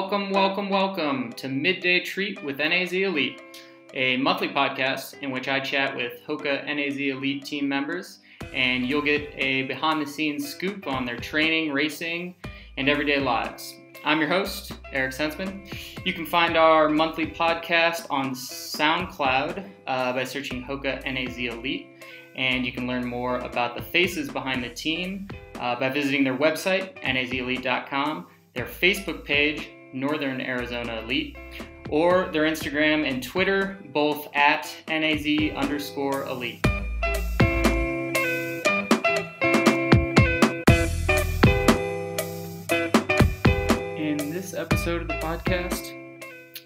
Welcome to Midday Treat with NAZ Elite, a monthly podcast in which I chat with HOKA NAZ Elite team members, and you'll get a behind-the-scenes scoop on their training, racing, and everyday lives. I'm your host, Eric Senseman. You can find our monthly podcast on SoundCloud by searching HOKA NAZ Elite, and you can learn more about the faces behind the team by visiting their website, nazelite.com, their Facebook page, Northern Arizona Elite, or their Instagram and Twitter, both at NAZ_Elite. In this episode of the podcast,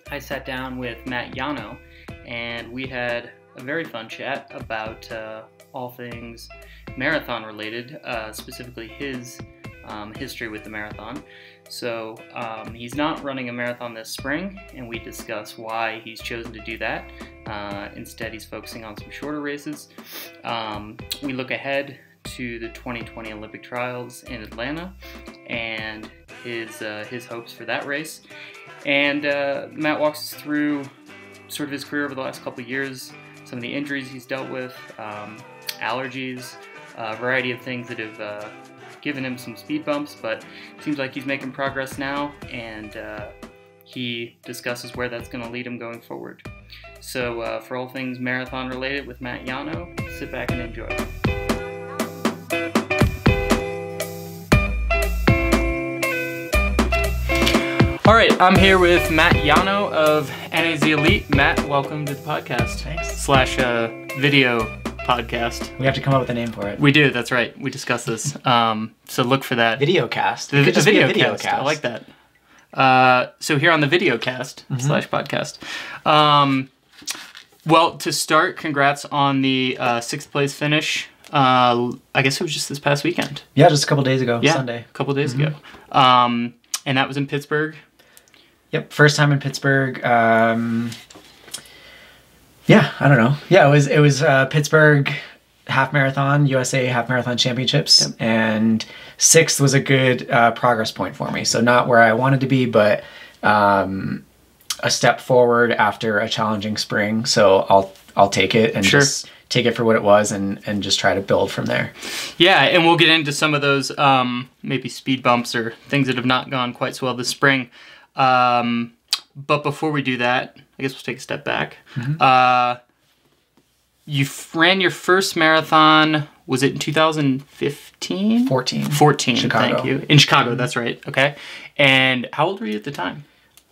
I sat down with Matt Llano, and we had a very fun chat about all things marathon related, specifically his history with the marathon. So he's not running a marathon this spring, and we discuss why he's chosen to do that. Instead, he's focusing on some shorter races. We look ahead to the 2020 Olympic trials in Atlanta and his hopes for that race. And Matt walks us through sort of his career over the last couple of years, some of the injuries he's dealt with, allergies, a variety of things that have given him some speed bumps, but it seems like he's making progress now, and he discusses where that's going to lead him going forward. So for all things marathon related with Matt Llano, sit back and enjoy. All right, I'm here with Matt Llano of NAZ Elite. Matt, welcome to the podcast. Thanks. / video podcast. We have to come up with a name for it. We do, that's right. We discussed this. So look for that. Videocast. The just video be a cast. I like that. So here on the videocast / podcast. Well, to start, congrats on the 6th place finish. I guess it was just this past weekend. Yeah, just a couple days ago. Yeah, Sunday. a couple days ago. And that was in Pittsburgh. Yep, first time in Pittsburgh. Yeah, I don't know. Yeah, it was Pittsburgh half marathon, USA half marathon championships, yep. And 6th was a good progress point for me. So not where I wanted to be, but a step forward after a challenging spring. So I'll take it and just take it for what it was and just try to build from there. Yeah, and we'll get into some of those maybe speed bumps or things that have not gone quite so well this spring. But before we do that, I guess we'll take a step back. You ran your first marathon, was it in 2015? 14, Chicago. Thank you. In Chicago, that's right. Okay. And how old were you at the time?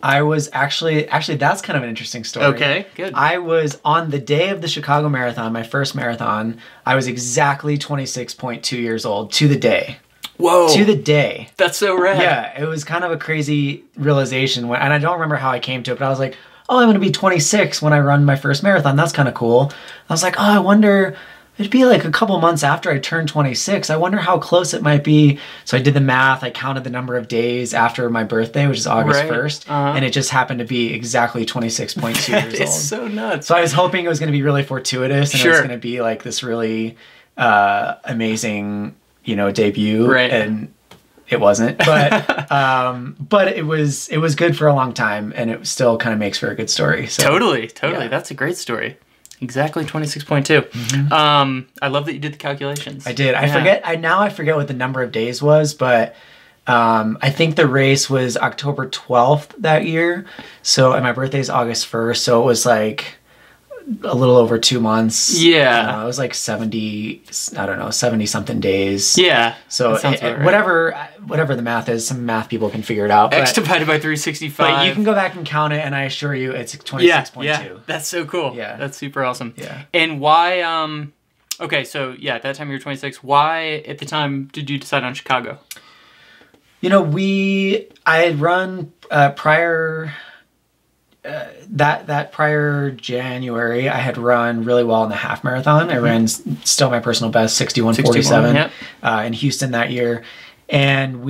I was actually that's kind of an interesting story. Okay, good. I was on the day of the Chicago Marathon, my first marathon, I was exactly 26.2 years old to the day. Whoa. To the day. That's so rad. Yeah, it was kind of a crazy realization, and I don't remember how I came to it, but I was like, oh, I'm going to be 26 when I run my first marathon. That's kind of cool. I was like, oh, I wonder, it'd be like a couple months after I turned 26. I wonder how close it might be. So I did the math. I counted the number of days after my birthday, which is August 1st, and it just happened to be exactly 26.2 years old. It's so nuts. So I was hoping it was going to be really fortuitous, and it was going to be like this really amazing, debut, right. And it wasn't, but it was good for a long time, and it still kind of makes for a good story. So, Totally. Yeah. That's a great story. Exactly 26.2. I love that you did the calculations. I did. I forget what the number of days was, but I think the race was October 12th that year. So, and my birthday is August 1st, so it was like a little over 2 months. Yeah. It was like 70 something days. Yeah. So whatever the math is, some math people can figure it out. X divided by 365. But you can go back and count it, and I assure you it's 26.2. Yeah. That's so cool. Yeah. That's super awesome. Yeah. And why, okay, so yeah, at that time you were 26. Why at the time did you decide on Chicago? I had run prior... that prior January, I had run really well in the half marathon. I ran still my personal best, 61:47, in Houston that year. And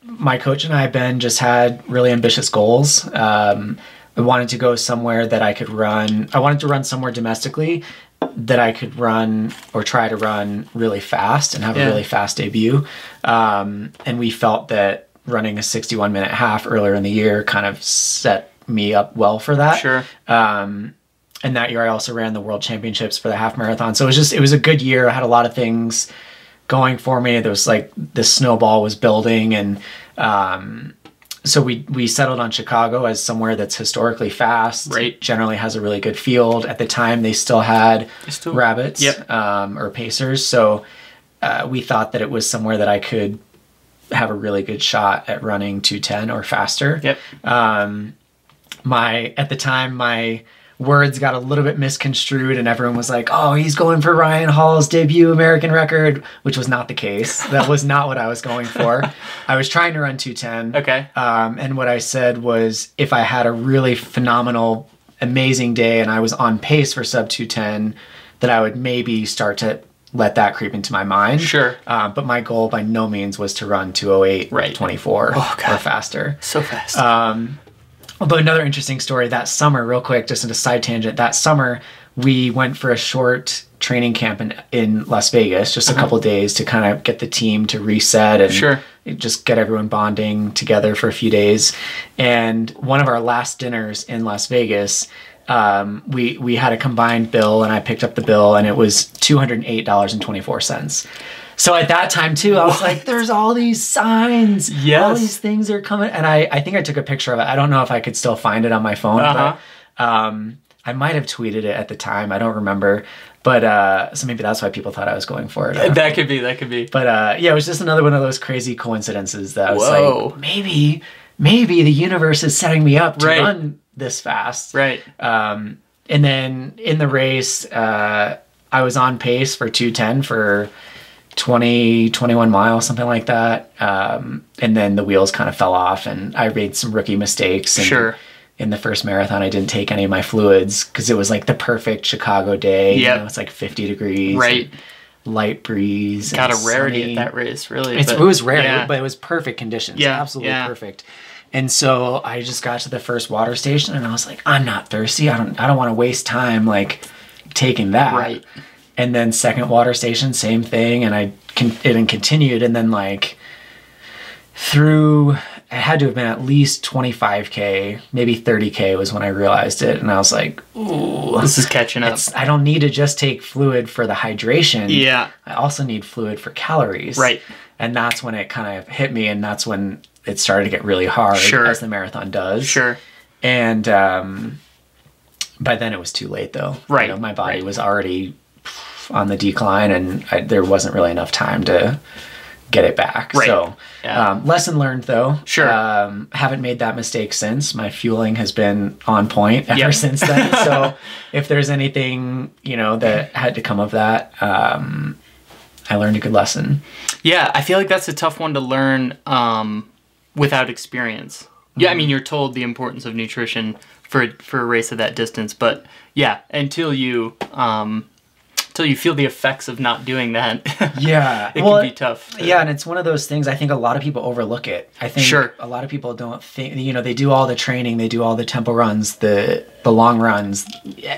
my coach and I, Ben, just had really ambitious goals. I wanted to go somewhere that I could run. I wanted to run somewhere domestically that I could run or try to run really fast and have a really fast debut. And we felt that running a 61-minute half earlier in the year kind of set me up well for that. Sure. And that year I also ran the World Championships for the half marathon. So it was a good year. I had a lot of things going for me. There was like the snowball was building, and so we settled on Chicago as somewhere that's historically fast. Right. Generally has a really good field. At the time they still had rabbits, or pacers. So we thought that it was somewhere that I could have a really good shot at running 2:10 or faster. Yep. At the time my words got a little bit misconstrued, and everyone was like, oh, he's going for Ryan Hall's debut American record, which was not the case. That was not what I was going for. I was trying to run 2:10. Okay. And what I said was, if I had a really phenomenal, amazing day and I was on pace for sub 2:10, that I would maybe start to let that creep into my mind. Sure. But my goal by no means was to run 2:08, right. 24 or faster. So fast. Although another interesting story, that summer, real quick, just in a side tangent, that summer we went for a short training camp in Las Vegas, just a couple days to kind of get the team to reset and just get everyone bonding together for a few days. And one of our last dinners in Las Vegas, we had a combined bill, and I picked up the bill, and it was $208.24. So at that time too, I was like, there's all these signs, all these things are coming. And I think I took a picture of it. I don't know if I could still find it on my phone, but I might have tweeted it at the time. I don't remember. But so maybe that's why people thought I was going for it. That could be. But yeah, it was just another one of those crazy coincidences that I was like, maybe the universe is setting me up to run this fast. Right. And then in the race, I was on pace for 2:10 for 21 miles, something like that. And then the wheels kind of fell off, and I made some rookie mistakes. And in the first marathon, I didn't take any of my fluids because it was like the perfect Chicago day. Yeah. You know, it's like 50 degrees. Right. Light breeze. Got a rarity at that race, really. It was rare, but it was perfect conditions. Yeah. Absolutely perfect. And so I just got to the first water station, and I was like, I'm not thirsty. I don't want to waste time like taking that. Right. And then second water station, same thing. And it continued. And then like it had to have been at least 25K, maybe 30K was when I realized it. And I was like, ooh. This is catching up. I don't need to just take fluid for the hydration. Yeah. I also need fluid for calories. Right. And that's when it kind of hit me. And that's when it started to get really hard, as the marathon does. Sure. And by then it was too late though. Right. You know, my body was already on the decline, and there wasn't really enough time to get it back. Right. So lesson learned though. Sure. Haven't made that mistake since. My fueling has been on point ever since then. So if there's anything, that had to come of that, I learned a good lesson. Yeah. I feel like that's a tough one to learn without experience. Yeah. I mean, you're told the importance of nutrition for a race of that distance, but yeah, until you feel the effects of not doing that, it can be tough. Yeah, and it's one of those things, I think a lot of people overlook it. I think a lot of people don't think, they do all the training, they do all the tempo runs, the long runs,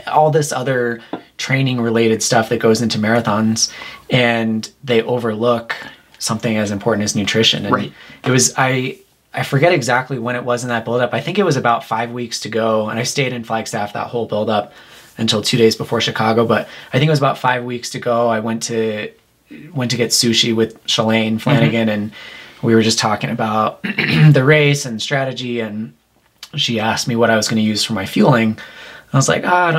all this other training related stuff that goes into marathons, and they overlook something as important as nutrition. And it was, I forget exactly when it was in that build-up. I think it was about 5 weeks to go, and I stayed in Flagstaff that whole build-up until 2 days before Chicago. But I think it was about 5 weeks to go. I went to get sushi with Shalane Flanagan, and we were just talking about the race and strategy, and she asked me what I was going to use for my fueling. I was like, I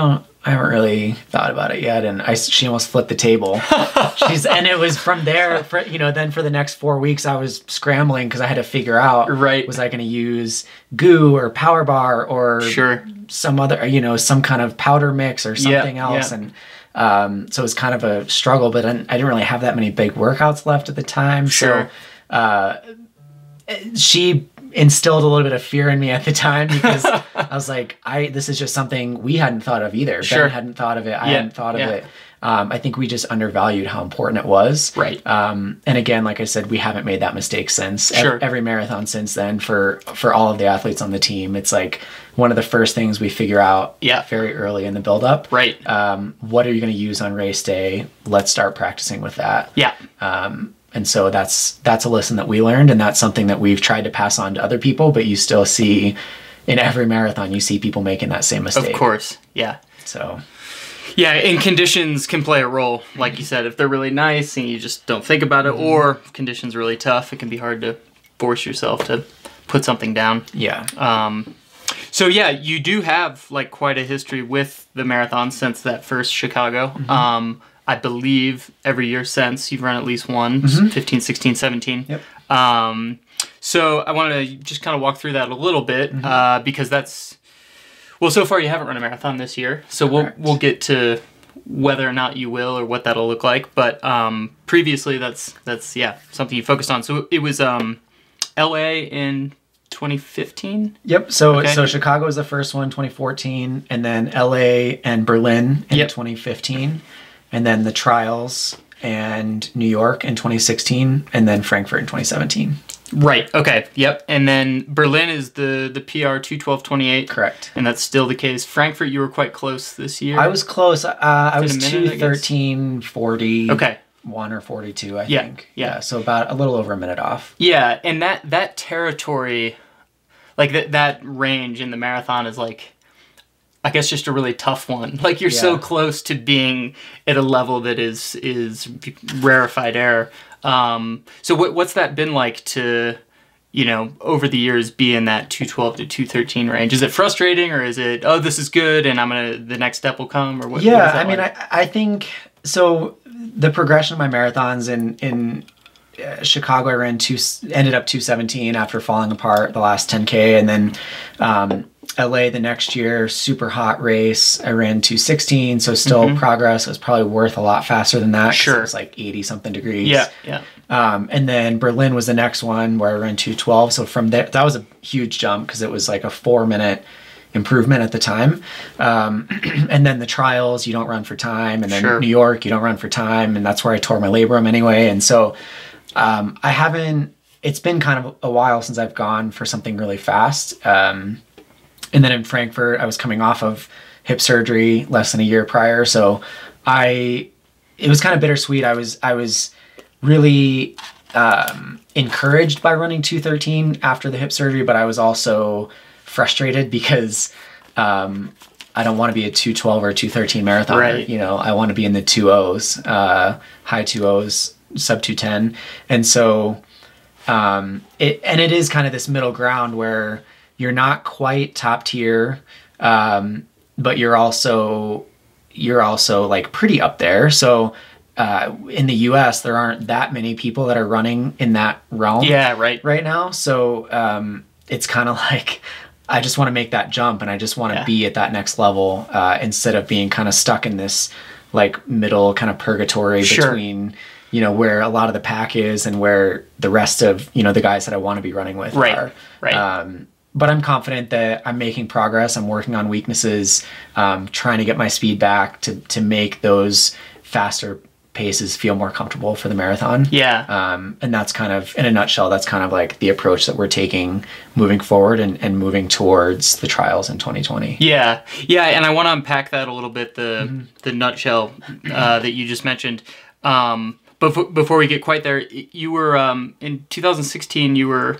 haven't really thought about it yet. And she almost flipped the table. And it was from there, then for the next 4 weeks, I was scrambling because I had to figure out, was I going to use GU or Power Bar or some other, some kind of powder mix or something else. Yeah. And so it was kind of a struggle, but I didn't really have that many big workouts left at the time. So she instilled a little bit of fear in me at the time because I was like, this is just something we hadn't thought of either. Ben hadn't thought of it. I hadn't thought of it. I think we just undervalued how important it was. Right. And again, like I said, we haven't made that mistake since. Every marathon since then for all of the athletes on the team, it's like one of the first things we figure out very early in the build-up. Right. What are you going to use on race day? Let's start practicing with that. Yeah. And so that's a lesson that we learned, and that's something that we've tried to pass on to other people, but you still see in every marathon, you see people making that same mistake. Of course, yeah. So, yeah, and conditions can play a role. Like you said, if they're really nice and you just don't think about it, or if conditions really tough, it can be hard to force yourself to put something down. Yeah. So yeah, you do have like quite a history with the marathon since that first Chicago. I believe every year since you've run at least one, 15, 16, 17. Yep. So I wanted to just kind of walk through that a little bit because that's, well, so far you haven't run a marathon this year. So we'll get to whether or not you will or what that'll look like. But previously that's something you focused on. So it was LA in 2015? Yep. So Chicago was the first one, 2014, and then LA and Berlin in 2015, and then the trials and New York in 2016, and then Frankfurt in 2017. Right. Okay. Yep. And then Berlin is the PR 2:12:28. Correct. And that's still the case. Frankfurt, you were quite close this year. I was close. I was 2:13:40. Okay. 1 or 42, I think. Yeah. So about a little over a minute off. Yeah, and that territory, like that range in the marathon is like, I guess just a really tough one. Like you're so close to being at a level that is rarefied air. So what's that been like to, over the years be in that 2:12 to 2:13 range? Is it frustrating, or is it, oh, this is good and the next step will come, or what? Yeah, I mean, I think so. The progression of my marathons in Chicago, I ended up 2:17 after falling apart the last 10K, and then LA the next year, super hot race, I ran 2:16, so still progress. It was probably worth a lot faster than that. Sure. It was like 80 something degrees. Yeah. And then Berlin was the next one where I ran 2:12. So from there, that was a huge jump because it was like a 4-minute improvement at the time. And then the trials, you don't run for time. And then New York, you don't run for time. And that's where I tore my labrum anyway. And so it's been kind of a while since I've gone for something really fast. And then in Frankfurt, I was coming off of hip surgery less than a year prior. So it was kind of bittersweet. I was really encouraged by running 2:13 after the hip surgery, but I was also frustrated because I don't want to be a 2:12 or 2:13 marathoner. Right. I want to be in the 2:0s, high 2:0s, sub 2:10. And so it is kind of this middle ground where you're not quite top tier, but you're also like pretty up there. So in the US, there aren't that many people that are running in that realm right now. So it's kind of like, I just want to make that jump, and I just want to be at that next level instead of being kind of stuck in this like middle kind of purgatory between, where a lot of the pack is and where the rest of, the guys that I want to be running with are. Right. But I'm confident that I'm making progress. I'm working on weaknesses, trying to get my speed back to make those faster paces feel more comfortable for the marathon. Yeah. And that's kind of, in a nutshell, that's kind of like the approach that we're taking moving forward and moving towards the trials in 2020. Yeah. Yeah. And I want to unpack that a little bit, the nutshell that you just mentioned. But before we get quite there, you were, in 2016, you were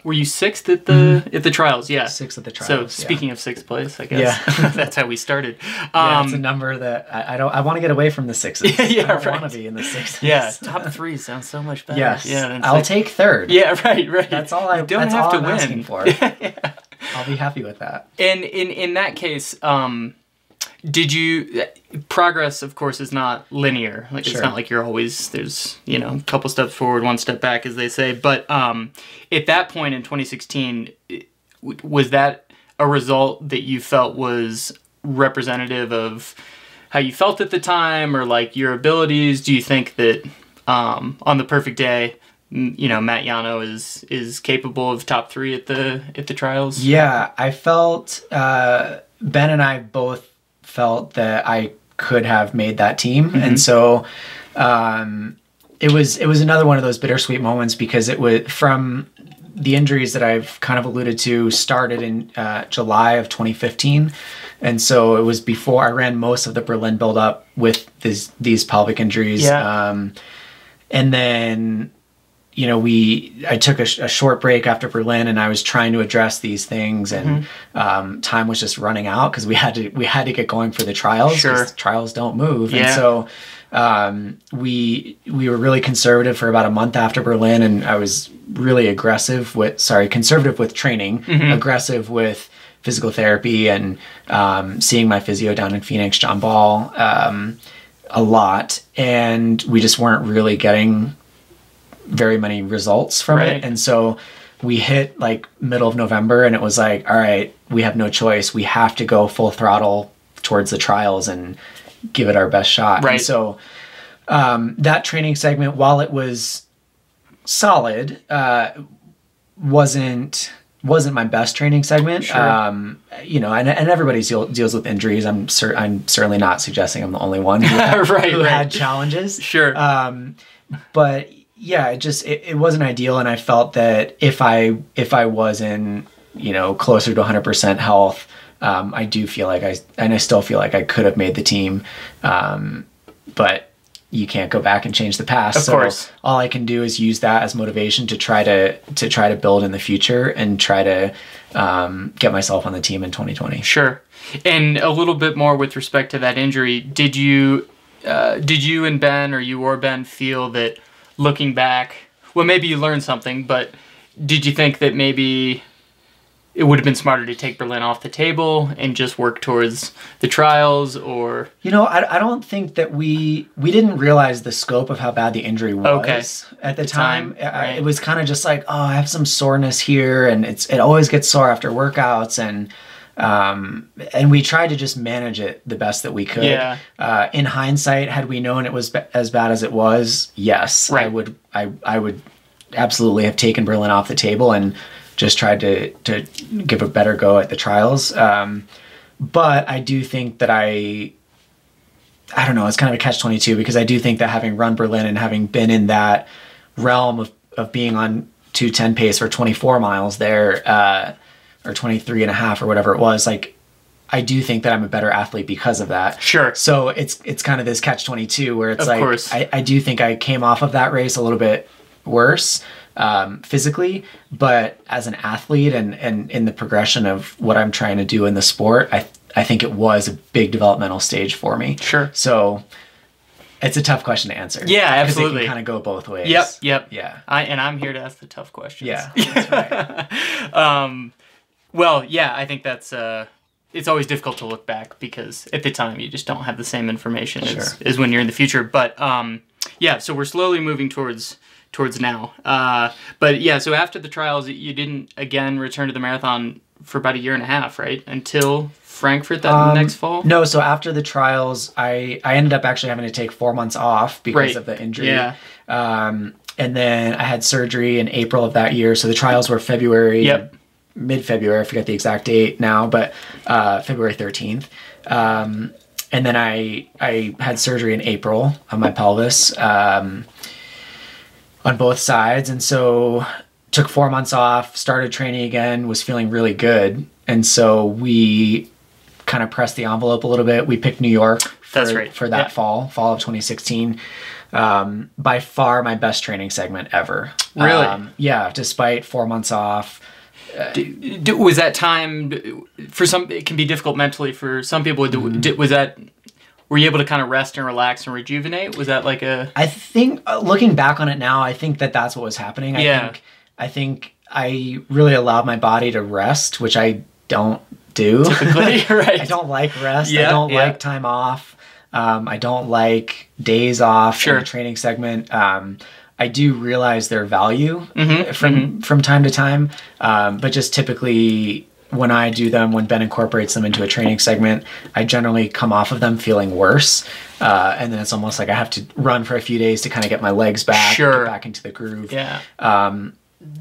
you sixth at the trials? Yeah. Sixth at the trials. So speaking of sixth place, I guess that's how we started. It's a number that I want to get away from the sixes. I don't want to be in the sixes. Yeah. Top 3 sounds so much better. Yes. Yeah. I'll take third. Yeah. Right. That's all I don't have to win. Asking for. Yeah. I'll be happy with that. And in that case, did you progress, of course, is not linear. Like it's not like you're always, there's, a couple steps forward, one step back, as they say. But at that point in 2016, was that a result that you felt was representative of how you felt at the time, or like your abilities? Do you think that on the perfect day, Matt Llano is capable of top 3 at the trials? Yeah, I felt Ben and I both felt that I could have made that team. And so it was another one of those bittersweet moments, because it was from the injuries that I've kind of alluded to started in July of 2015. And so it was before I ran most of the Berlin build up with these pelvic injuries. Yeah. And then, I took a short break after Berlin, and I was trying to address these things, and time was just running out because we had to get going for the trials. Sure. Trials don't move. Yeah. And so we were really conservative for about a month after Berlin, and I was really conservative with training, aggressive with physical therapy, and seeing my physio down in Phoenix, John Ball, a lot, and we just weren't really getting very many results from it. And so we hit like middle of November, and it was like, all right, we have no choice. We have to go full throttle towards the trials and give it our best shot. And so that training segment, while it was solid, wasn't my best training segment. Sure. And everybody deals with injuries. I'm certainly not suggesting I'm the only one who had challenges. Sure. But yeah, it wasn't ideal, and I felt that if I was in, closer to 100% health, I do feel like I still feel like I could have made the team, but you can't go back and change the past. Of course. All I can do is use that as motivation to try to build in the future and try to get myself on the team in 2020. Sure. And a little bit more with respect to that injury, did you and Ben, or you or Ben, feel that looking back, well, maybe you learned something, but did you think that maybe it would have been smarter to take Berlin off the table and just work towards the trials? Or I don't think that we didn't realize the scope of how bad the injury was at the time. Right. It was kind of just like, oh, I have some soreness here, and it always gets sore after workouts, and we tried to just manage it the best that we could. Yeah. In hindsight, had we known it was as bad as it was, yes, right. I would absolutely have taken Berlin off the table and just tried to give a better go at the trials. But I do think that I don't know, it's kind of a catch-22, because I do think that having run Berlin and having been in that realm of being on 2:10 pace for 24 miles there, or 23 and a half or whatever it was, like, I do think that I'm a better athlete because of that. Sure. So it's kind of this catch-22 where it's of course. I do think I came off of that race a little bit worse physically, but as an athlete and in the progression of what I'm trying to do in the sport, I think it was a big developmental stage for me. Sure. So it's a tough question to answer. Yeah, absolutely. Because it can kind of go both ways. Yep. Yeah. I'm here to ask the tough questions. Yeah, that's right. Well, yeah, I think that's it's always difficult to look back, because at the time you just don't have the same information as when you're in the future. But yeah, so we're slowly moving towards now. But yeah, so after the trials, you didn't again return to the marathon for about a year and a half, right? Until Frankfurt that next fall? No, so after the trials, I ended up actually having to take 4 months off because of the injury. Yeah. And then I had surgery in April of that year. So the trials were February. Yep. Mid-February, I forget the exact date now, but February 13th. And then I had surgery in April on my pelvis on both sides. And so took 4 months off, started training again, was feeling really good. And so we kind of pressed the envelope a little bit. We picked New York for that fall of 2016. By far my best training segment ever. Really? Yeah, despite 4 months off. Was that time, for some, it can be difficult mentally for some people. Were you able to kind of rest and relax and rejuvenate? Was that like I think, looking back on it now, I think that's what was happening. I think I really allowed my body to rest, which I don't do. Typically, right. I don't like rest. I don't like time off. I don't like days off in the training segment. I do realize their value from time to time, but just typically when I do them, when Ben incorporates them into a training segment, I generally come off of them feeling worse, and then it's almost like I have to run for a few days to kind of get my legs back, get back into the groove. Yeah.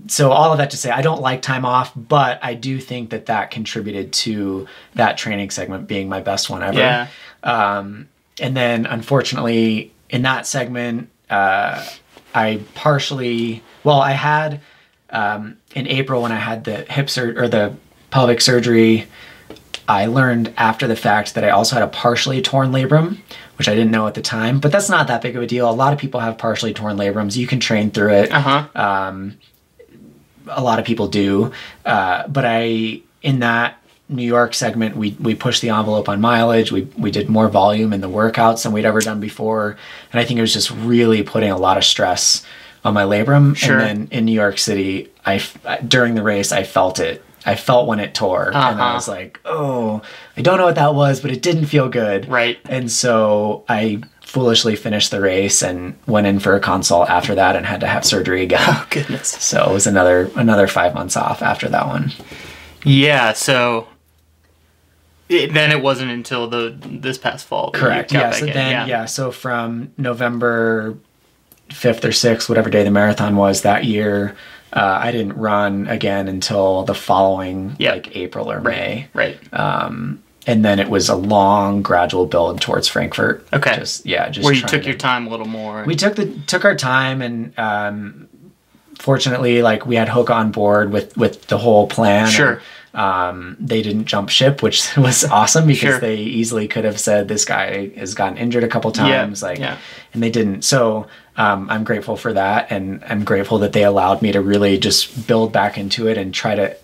So all of that to say, I don't like time off, but I do think that contributed to that training segment being my best one ever. Yeah. And then unfortunately in that segment, I had in April when I had the the pelvic surgery, I learned after the fact that I also had a partially torn labrum, which I didn't know at the time, but that's not that big of a deal. A lot of people have partially torn labrums. You can train through it. A lot of people do. But in that New York segment, we pushed the envelope on mileage. We did more volume in the workouts than we'd ever done before. And I think it was just really putting a lot of stress on my labrum. Sure. And then in New York City, during the race, I felt it. I felt when it tore, and I was like, oh, I don't know what that was, but it didn't feel good. Right. And so I foolishly finished the race and went in for a consult after that and had to have surgery again. Oh, goodness. So it was another 5 months off after that one. Yeah, so then it wasn't until this past fall. Correct. Yeah, so then, so from November 5th or 6th, whatever day the marathon was that year, I didn't run again until the following, like April or May. Right. And then it was a long, gradual build towards Frankfurt. Okay. Just where you took your time a little more. We took our time, and fortunately, like, we had HOKA on board with the whole plan. Sure. And, they didn't jump ship, which was awesome because they easily could have said, this guy has gotten injured a couple times, and they didn't. So I'm grateful for that, and I'm grateful that they allowed me to really just build back into it and try to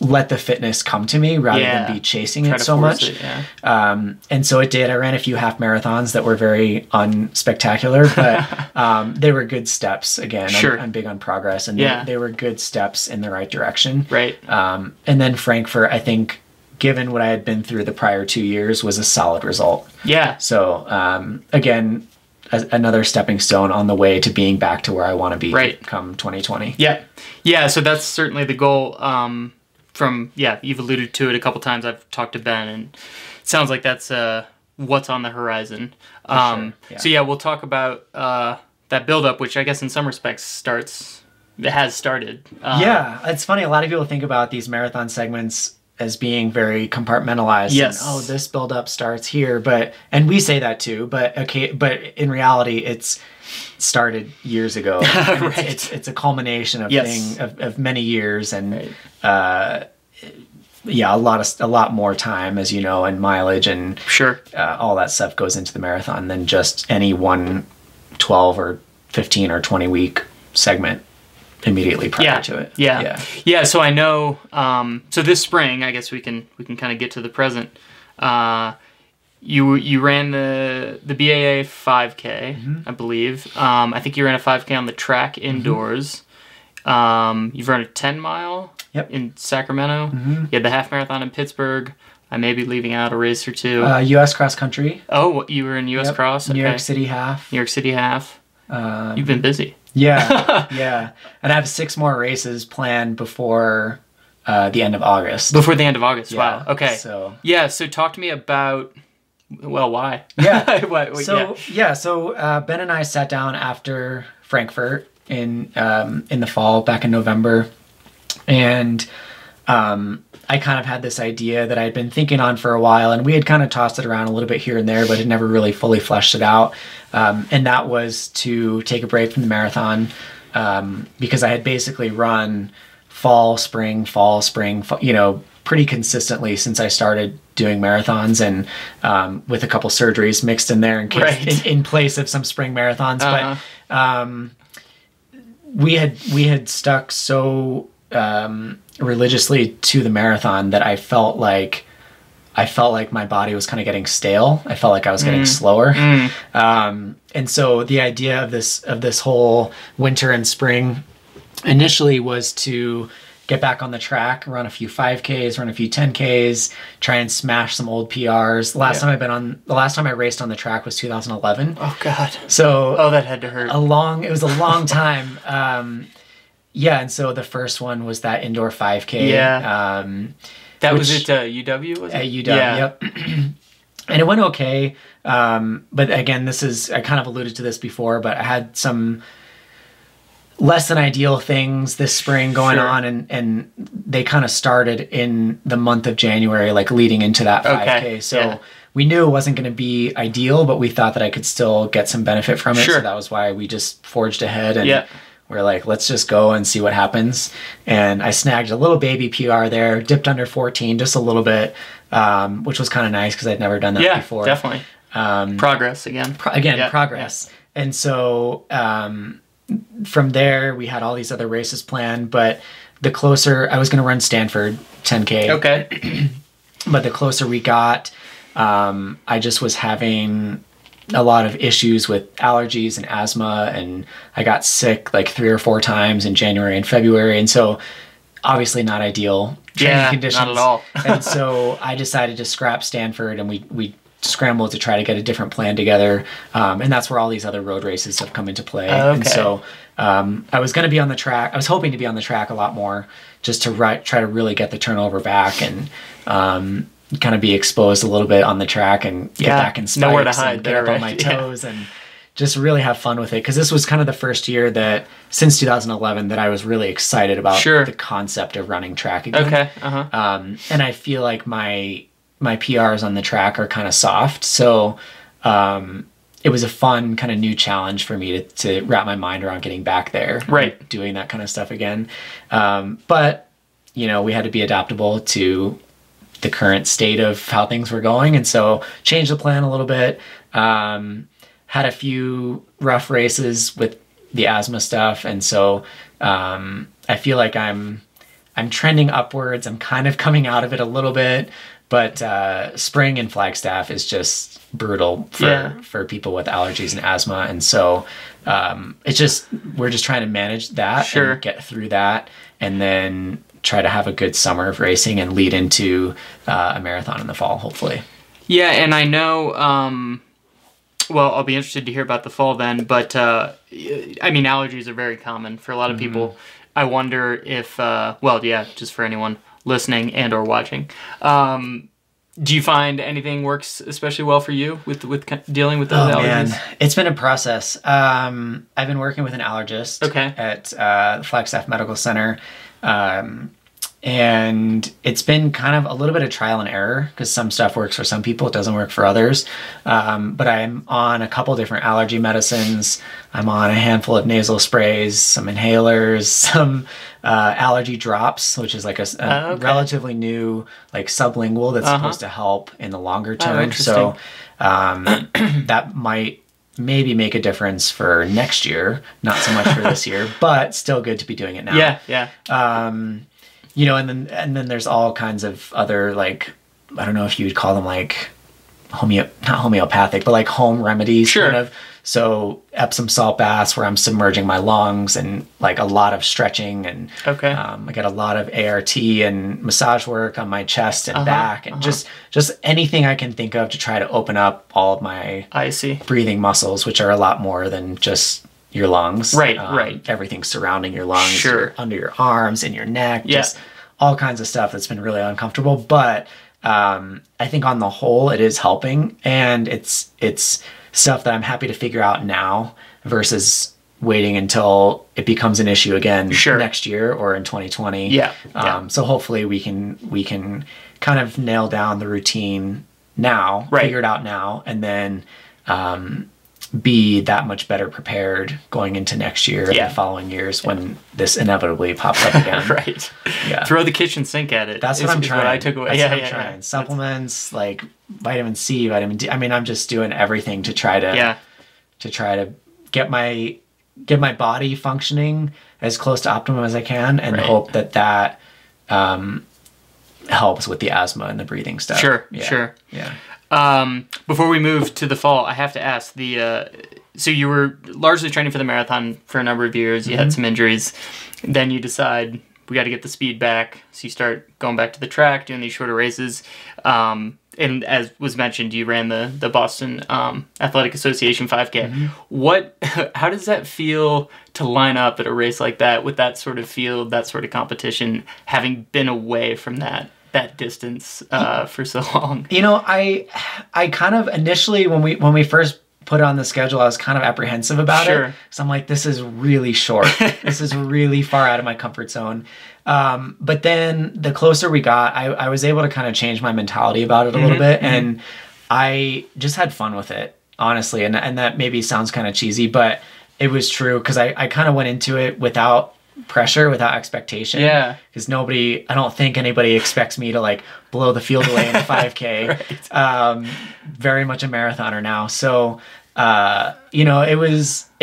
let the fitness come to me rather than be chasing it so much. And so it did. I ran a few half marathons that were very unspectacular, but they were good steps. Again, I'm big on progress, and they were good steps in the right direction. Right. And then Frankfurt, I think, given what I had been through the prior 2 years, was a solid result. Yeah. So again, another stepping stone on the way to being back to where I want to be come 2020. Yeah. Yeah. So that's certainly the goal. You've alluded to it a couple times. I've talked to Ben, and it sounds like that's what's on the horizon. Sure. Yeah. So we'll talk about that buildup, which I guess in some respects has started. It's funny. A lot of people think about these marathon segments as being very compartmentalized. Yes. And, this buildup starts here, and we say that too, but in reality, it's started years ago. Right. It's a culmination of many years, and a lot more time, as you know, and mileage, and all that stuff goes into the marathon than just any one 12 or 15 or 20 week segment immedially prior to it. Yeah. So I know. So this spring, I guess we can kind of get to the present. You ran the BAA 5K, I believe. I think you ran a 5K on the track indoors. You've run a 10-mile in Sacramento. You had the half marathon in Pittsburgh. I may be leaving out a race or two. U.S. cross country. Oh, you were in U.S. cross? Okay. New York City half. New York City half. You've been busy. Yeah. And I have 6 more races planned before the end of August. Before the end of August, wow. Okay. So talk to me about, why? So Ben and I sat down after Frankfurt in the fall, back in November, and I kind of had this idea that I had been thinking on for a while, and we had kind of tossed it around a little bit here and there, but had never really fully fleshed it out. And that was to take a break from the marathon, because I had basically run fall, spring, pretty consistently since I started doing marathons, and with a couple surgeries mixed in there in place of some spring marathons. But we had stuck so religiously to the marathon that I felt like my body was kind of getting stale. I felt like I was getting slower. And so the idea of this whole winter and spring initially was to get back on the track, run a few 5Ks, run a few 10Ks, try and smash some old PRs. The last time I raced on the track was 2011. Oh God. So that had to hurt. It was a long time. And so the first one was that indoor 5K. That was at UW, was it? At UW, yep. And it went okay. But again, I kind of alluded to this before, but I had some less than ideal things this spring going on, and they kind of started in the month of January, like leading into that 5K. So we knew it wasn't going to be ideal, but we thought that I could still get some benefit from it. So that was why we just forged ahead, and we're like, let's just go and see what happens. And I snagged a little baby PR there, dipped under 14 just a little bit. which was kind of nice because I'd never done that before. Yeah, definitely. Progress again. Progress. Yeah. And so from there, we had all these other races planned, but the closer I was going to run Stanford 10K. Okay. But the closer we got, I just was having a lot of issues with allergies and asthma, and I got sick like 3 or 4 times in January and February. And so obviously not ideal training conditions. Not at all. And so I decided to scrap Stanford, and we scrambled to try to get a different plan together. And that's where all these other road races have come into play. Okay. And so I was going to be on the track. I was hoping to be on the track a lot more just to try to really get the turnover back and kind of be exposed a little bit on the track and get back in spikes nowhere to hide and get up on my toes and just really have fun with it. Because this was kind of the first year that, since 2011, that I was really excited about the concept of running track again. Okay. And I feel like my PRs on the track are kind of soft. So it was a fun kind of new challenge for me to wrap my mind around getting back there. Right. Doing that kind of stuff again. But, you know, we had to be adaptable to the current state of how things were going. And so changed the plan a little bit. Had a few rough races with the asthma stuff. And so I feel like I'm trending upwards. I'm kind of coming out of it a little bit. But spring in Flagstaff is just brutal for people with allergies and asthma. And so we're just trying to manage that and get through that, and then try to have a good summer of racing and lead into a marathon in the fall, hopefully. Yeah, and I know, well, I'll be interested to hear about the fall then, but I mean, allergies are very common for a lot of people. I wonder if, just for anyone listening and or watching, do you find anything works especially well for you with dealing with those allergies? Man, it's been a process. I've been working with an allergist at the Flagstaff Medical Center, and it's been kind of a little bit of trial and error because some stuff works for some people, it doesn't work for others. But I'm on a couple different allergy medicines. I'm on a handful of nasal sprays, some inhalers, some allergy drops, which is like a relatively new like sublingual that's supposed to help in the longer term. So that might maybe make a difference for next year, not so much for this year, but still good to be doing it now. You know, and then there's all kinds of other, like, I don't know if you would call them like not homeopathic, but like home remedies kind of. So Epsom salt baths where I'm submerging my lungs, and like a lot of stretching, and I got a lot of ART and massage work on my chest and back, and just anything I can think of to try to open up all of my breathing muscles, which are a lot more than just your lungs. Right. Everything surrounding your lungs, under your arms, in your neck, just all kinds of stuff that's been really uncomfortable. But I think on the whole, it is helping, and it's stuff that I'm happy to figure out now versus waiting until it becomes an issue again next year or in 2020. So hopefully we can kind of nail down the routine now, figure it out now, and then be that much better prepared going into next year and the following years when this inevitably pops up again. Throw the kitchen sink at it. That's what I'm trying. What I took away. That's what I'm trying. Supplements, like vitamin C, vitamin D. I mean, I'm just doing everything to try to get my body functioning as close to optimum as I can, and hope that helps with the asthma and the breathing stuff. Before we move to the fall, I have to ask so you were largely training for the marathon for a number of years. You had some injuries. Then you decide we got to get the speed back. So you start going back to the track, doing these shorter races. And as was mentioned, you ran the Boston Athletic Association 5K. How does that feel to line up at a race like that with that sort of field, that sort of competition, having been away from that distance for so long? You know, I kind of initially when we first put it on the schedule, I was kind of apprehensive about it. So I'm like, this is really short. This is really far out of my comfort zone. But then the closer we got, I was able to kind of change my mentality about it a little bit, and I just had fun with it, honestly. And that maybe sounds kind of cheesy, but it was true, because I kind of went into it without pressure without expectation. Yeah. Because I don't think anybody expects me to like blow the field away in a 5K. Right. Very much a marathoner now. So, it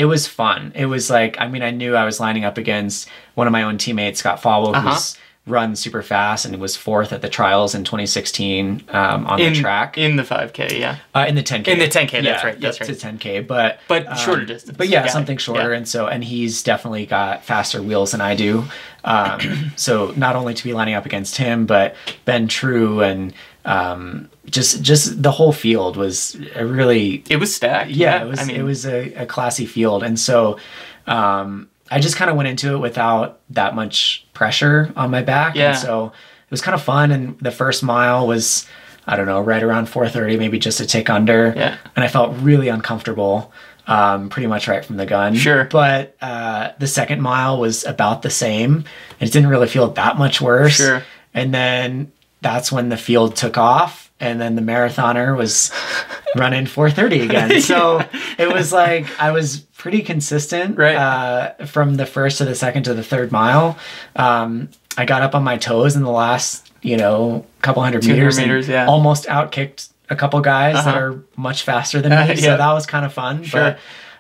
was fun. It was like, I mean, I knew I was lining up against one of my own teammates, Scott Fauble, who's run super fast and was 4th at the trials in 2016 on the track. In the 5K, yeah. In the 10K. In the 10K, that's right. That's right. It's a 10K, but shorter distance. But yeah, something shorter. Yeah. And he's definitely got faster wheels than I do. So not only to be lining up against him, but Ben True and just the whole field was it was stacked. Yeah, it was a classy field. And so I just kind of went into it without that much pressure on my back. Yeah. And so it was kind of fun. And the first mile was, I don't know, right around 4:30, maybe just a tick under. Yeah. And I felt really uncomfortable, pretty much right from the gun. Sure. But the second mile was about the same. It didn't really feel that much worse. Sure. And then that's when the field took off. And then the marathoner was running 4:30 again. So it was like I was pretty consistent from the first to the second to the third mile. I got up on my toes in the last, couple hundred meters and almost outkicked a couple guys that are much faster than me. So that was kind of fun. Sure.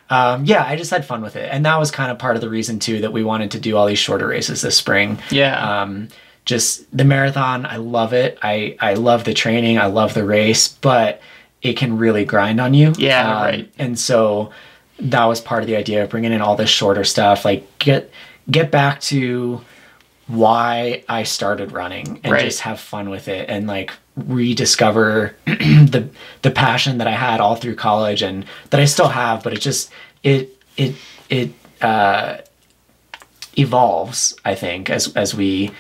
But I just had fun with it. And that was kind of part of the reason too that we wanted to do all these shorter races this spring. Yeah. Just the marathon, I love it. I love the training. I love the race, but it can really grind on you. Yeah, right. And so that was part of the idea of bringing in all this shorter stuff. Like get back to why I started running and just have fun with it and like rediscover the passion that I had all through college and that I still have, but it evolves, I think, as we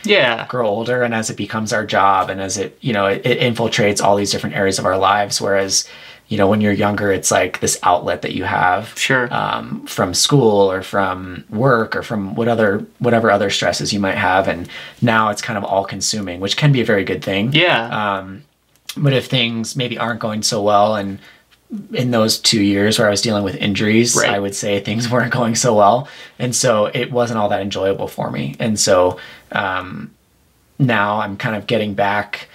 grow older and as it becomes our job and as it infiltrates all these different areas of our lives. Whereas, when you're younger, it's like this outlet that you have from school or from work or from whatever other stresses you might have. And now it's kind of all consuming, which can be a very good thing. Yeah. But if things maybe aren't going so well, and in those 2 years where I was dealing with injuries, I would say things weren't going so well. And so it wasn't all that enjoyable for me. And so now I'm kind of getting back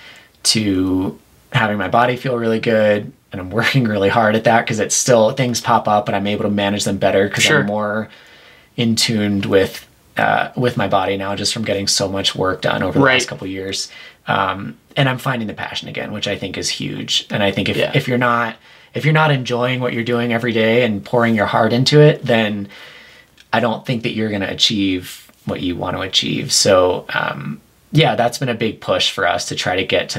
to having my body feel really good. And I'm working really hard at that because it's still, things pop up and I'm able to manage them better because I'm more in tuned with my body now just from getting so much work done over the last couple of years. And I'm finding the passion again, which I think is huge. And I think if you're not enjoying what you're doing every day and pouring your heart into it, then I don't think that you're going to achieve what you want to achieve. So, that's been a big push for us to try to get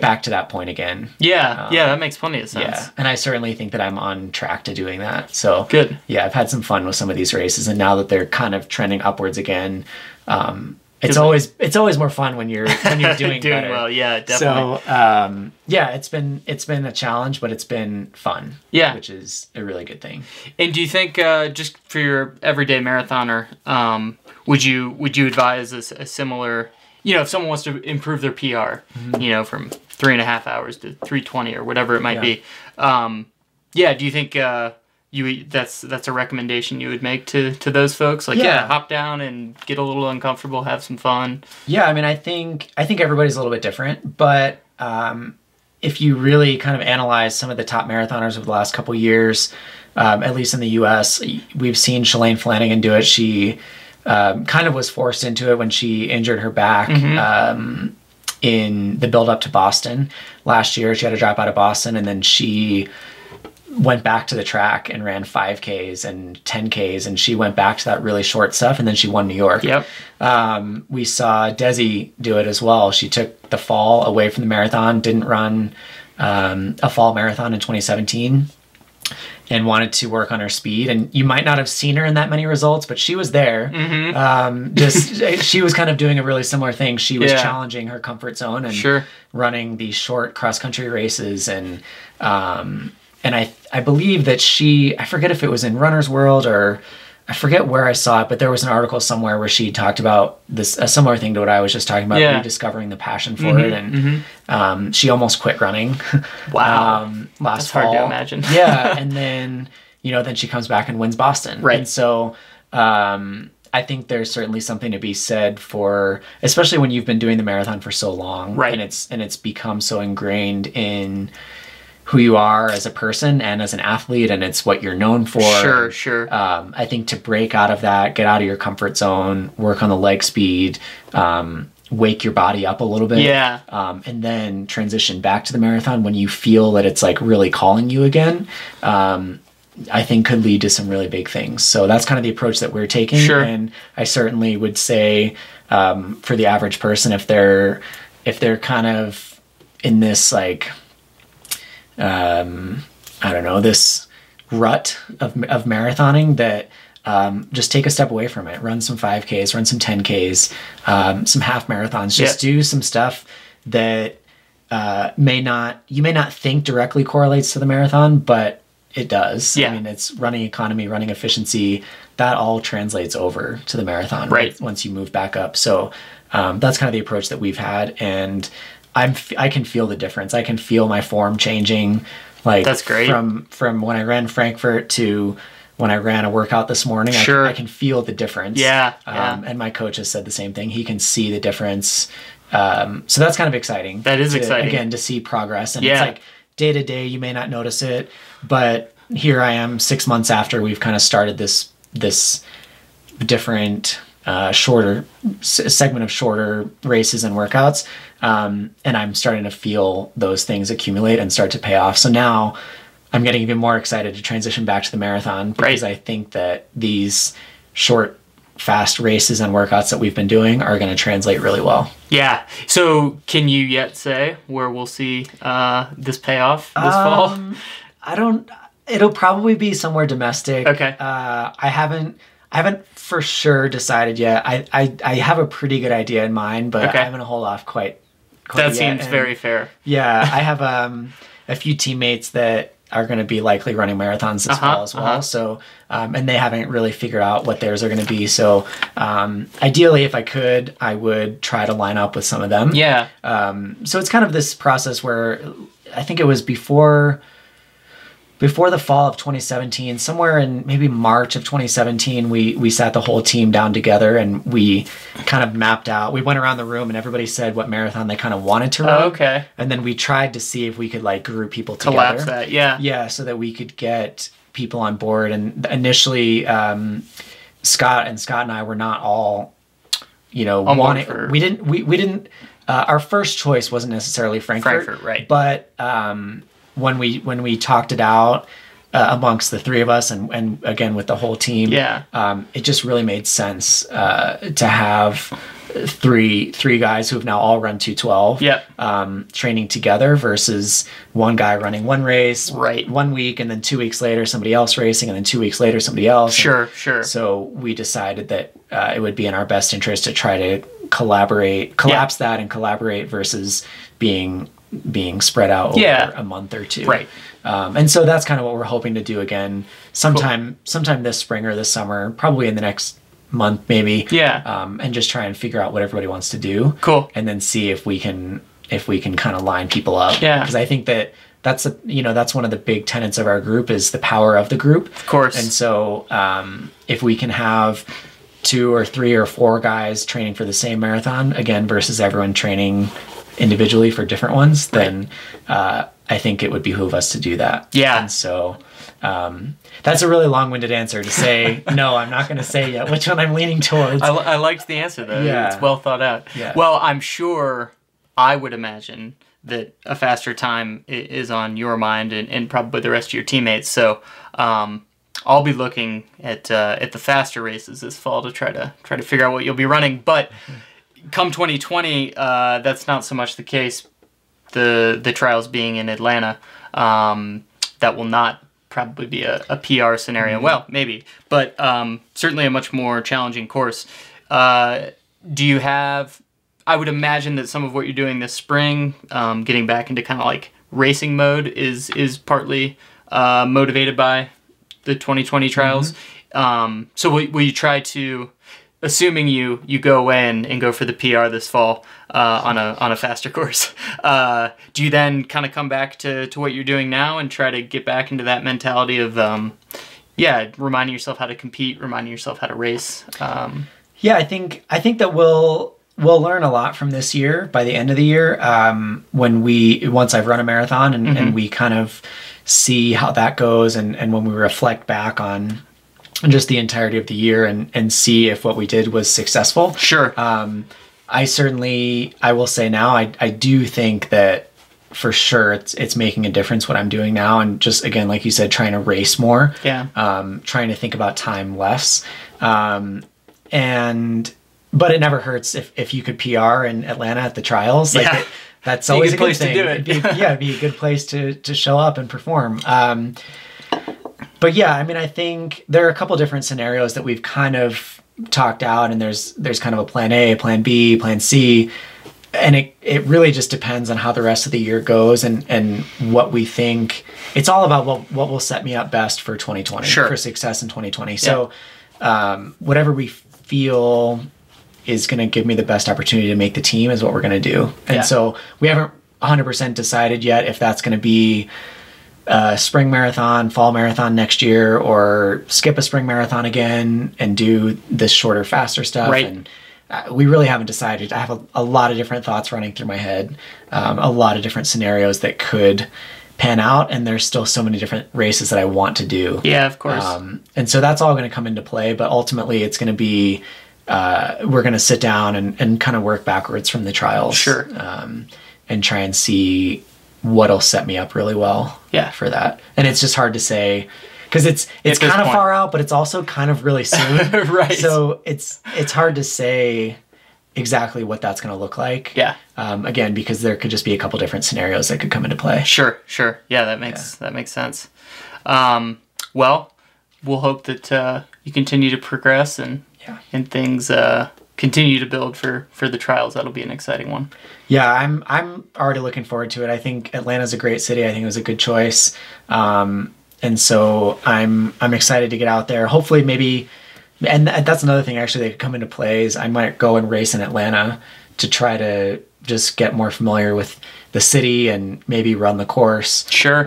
back to that point again. Yeah. That makes plenty of sense. Yeah. And I certainly think that I'm on track to doing that. So good. Yeah. I've had some fun with some of these races, and now that they're kind of trending upwards again, it's always more fun when you're doing better. Well. Yeah, definitely. So, it's been a challenge, but it's been fun. Yeah, which is a really good thing. And do you think just for your everyday marathoner, would you advise a similar, if someone wants to improve their PR, from 3.5 hours to 3:20 or whatever it might be, do you think that's a recommendation you would make to those folks? Like, hop down and get a little uncomfortable, have some fun. Yeah, I mean, I think everybody's a little bit different, but if you really kind of analyze some of the top marathoners over the last couple years, at least in the U.S., we've seen Shalane Flanagan do it. She kind of was forced into it when she injured her back in the build up to Boston last year. She had to drop out of Boston, and then she went back to the track and ran 5Ks and 10Ks, and she went back to that really short stuff, and then she won New York. Yep. We saw Desi do it as well. She took the fall away from the marathon, didn't run a fall marathon in 2017, and wanted to work on her speed. And you might not have seen her in that many results, but she was there. She was kind of doing a really similar thing. She was challenging her comfort zone and running these short cross-country races. And I believe that I forget if it was in Runner's World or I forget where I saw it, but there was an article somewhere where she talked about a similar thing to what I was just talking about, rediscovering the passion for it. And she almost quit running. Wow. Last fall. Hard to imagine. And then, then she comes back and wins Boston. Right. And so, I think there's certainly something to be said for, especially when you've been doing the marathon for so long, right? And it's become so ingrained in who you are as a person and as an athlete, and it's what you're known for. Sure. I think to break out of that, get out of your comfort zone, work on the leg speed, wake your body up a little bit, and then transition back to the marathon when you feel that it's like really calling you again. I think could lead to some really big things. So that's kind of the approach that we're taking. Sure. And I certainly would say for the average person, if they're kind of in this like, I don't know, this rut of marathoning, that just take a step away from it. Run some 5Ks, run some 10Ks, some half marathons. Just do some stuff that you may not think directly correlates to the marathon, but it does. Yeah. I mean, it's running economy, running efficiency, that all translates over to the marathon, right? Once you move back up. So that's kind of the approach that we've had. And I can feel the difference. I can feel my form changing. Like, that's great. From when I ran Frankfurt to when I ran a workout this morning, I can feel the difference. Yeah. And my coach has said the same thing. He can see the difference. So that's kind of exciting. That is exciting. Again, to see progress. And it's like, day to day, you may not notice it, but here I am 6 months after we've kind of started this different, shorter segment of shorter races and workouts. And I'm starting to feel those things accumulate and start to pay off. So now I'm getting even more excited to transition back to the marathon, because I think that these short, fast races and workouts that we've been doing are going to translate really well. Yeah. So can you yet say where we'll see this payoff this fall? It'll probably be somewhere domestic. Okay. I haven't for sure decided yet. I have a pretty good idea in mind, but I'm going to hold off quite that yet. Seems very fair. Yeah. I have a few teammates that are going to be likely running marathons this fall as well. So, and they haven't really figured out what theirs are going to be. So, ideally, if I could, I would try to line up with some of them. Yeah. So it's kind of this process where I think it was before the fall of 2017, somewhere in maybe March of 2017, we sat the whole team down together and we kind of mapped out. We went around the room and everybody said what marathon they kind of wanted to run. Oh, okay. And then we tried to see if we could like group people together. Collapse that, yeah. Yeah, so that we could get people on board. And initially, Scott and I were not all, wanting. We didn't. Our first choice wasn't necessarily Frankfurt, right? But when we talked it out amongst the three of us and again with the whole team, it just really made sense to have three guys who have now all run 212 training together versus one guy running one race 1 week and then 2 weeks later somebody else racing and then 2 weeks later somebody else. Sure. So we decided that it would be in our best interest to try to collapse that and collaborate versus being spread out over a month or two. Right. And so that's kind of what we're hoping to do again sometime this spring or this summer, probably in the next month maybe. Yeah. And just try and figure out what everybody wants to do. Cool. And then see if we can kind of line people up. Yeah. Because I think that's one of the big tenets of our group is the power of the group. Of course. And so if we can have 2 or 3 or 4 guys training for the same marathon again versus everyone training individually for different ones, then I think it would behoove us to do that. Yeah. And so that's a really long-winded answer to say, no, I'm not going to say yet which one I'm leaning towards. I liked the answer, though. Yeah. It's well thought out. Yeah. Well, I'm sure, I would imagine that a faster time is on your mind and probably the rest of your teammates. So I'll be looking at the faster races this fall to try to figure out what you'll be running. But come 2020, that's not so much the case. The trials being in Atlanta, that will not probably be a PR scenario. Mm-hmm. Well, maybe, but certainly a much more challenging course. Do you have? I would imagine that some of what you're doing this spring, getting back into kind of like racing mode, is partly motivated by the 2020 trials. Mm-hmm. So will you try to? Assuming you go in and go for the PR this fall on a faster course, do you then kind of come back to what you're doing now and try to get back into that mentality of reminding yourself how to compete, reminding yourself how to race. Yeah, I think that we'll learn a lot from this year by the end of the year, once I've run a marathon and we kind of see how that goes, and when we reflect back on just the entirety of the year and see if what we did was successful. Sure. I will say now, I do think that for sure it's making a difference what I'm doing now, and just, again, like you said, trying to race more. Yeah. Trying to think about time less. But it never hurts if you could PR in Atlanta at the trials. Like, that's always a good thing. To do it. It'd be a good place to show up and perform. But yeah, I mean, I think there are a couple different scenarios that we've kind of talked out, and there's kind of a plan A, plan B, plan C. And it really just depends on how the rest of the year goes and what we think. It's all about what will set me up best for 2020, for success in 2020. Yeah. So whatever we feel is going to give me the best opportunity to make the team is what we're going to do. And so we haven't 100% decided yet if that's going to be a spring marathon, fall marathon next year, or skip a spring marathon again and do this shorter, faster stuff. Right. And we really haven't decided. I have a lot of different thoughts running through my head, a lot of different scenarios that could pan out, and there's still so many different races that I want to do. Yeah, of course. And so that's all going to come into play, but ultimately it's going to be, we're going to sit down and kind of work backwards from the trials. Sure. And try and see what'll set me up really well for that. And it's just hard to say, because it's kind of far out, but it's also kind of really soon. Right. So it's hard to say exactly what that's going to look like. Yeah. Again, because there could just be a couple different scenarios that could come into play. Sure. Yeah, that makes sense. Well, we'll hope that you continue to progress and things continue to build for the trials. That'll be an exciting one. Yeah, I'm already looking forward to it. I think Atlanta's a great city. I think it was a good choice. And so I'm excited to get out there. Hopefully maybe, and that's another thing actually that could come into play, is I might go and race in Atlanta to try to just get more familiar with the city and maybe run the course. Sure.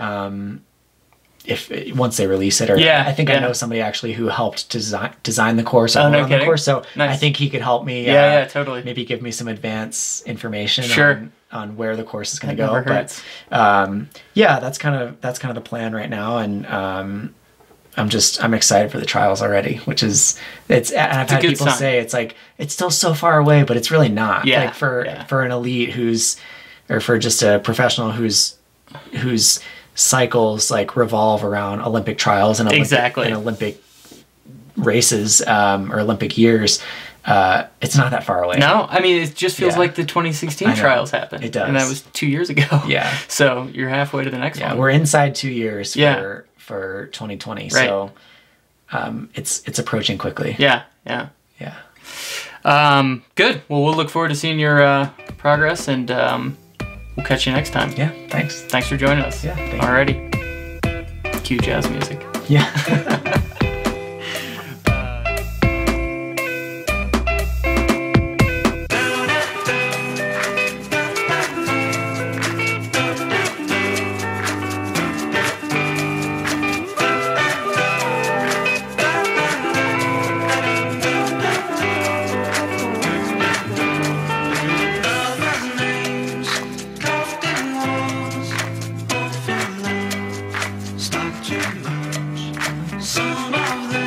Once they release it, or I think I know somebody actually who helped design the course or run the course, so nice. I think he could help me. Totally. Maybe give me some advance information on where the course is going to go. But that's kind of the plan right now, and I'm excited for the trials already, which is and I've had people say it's like it's still so far away, but it's really not. Yeah. Like for an elite or for just a professional whose cycles like revolve around Olympic trials and Olympic races or Olympic years, it's not that far away. No, I mean, it just feels like the 2016 trials happened. It does. And that was 2 years ago. Yeah. So you're halfway to the next one. We're inside 2 years for 2020. Right. So it's approaching quickly. Yeah. Good. Well, we'll look forward to seeing your progress, and we'll catch you next time. Yeah, thanks. Thanks for joining us. Yeah, alrighty. Cue jazz music. Yeah. Some of them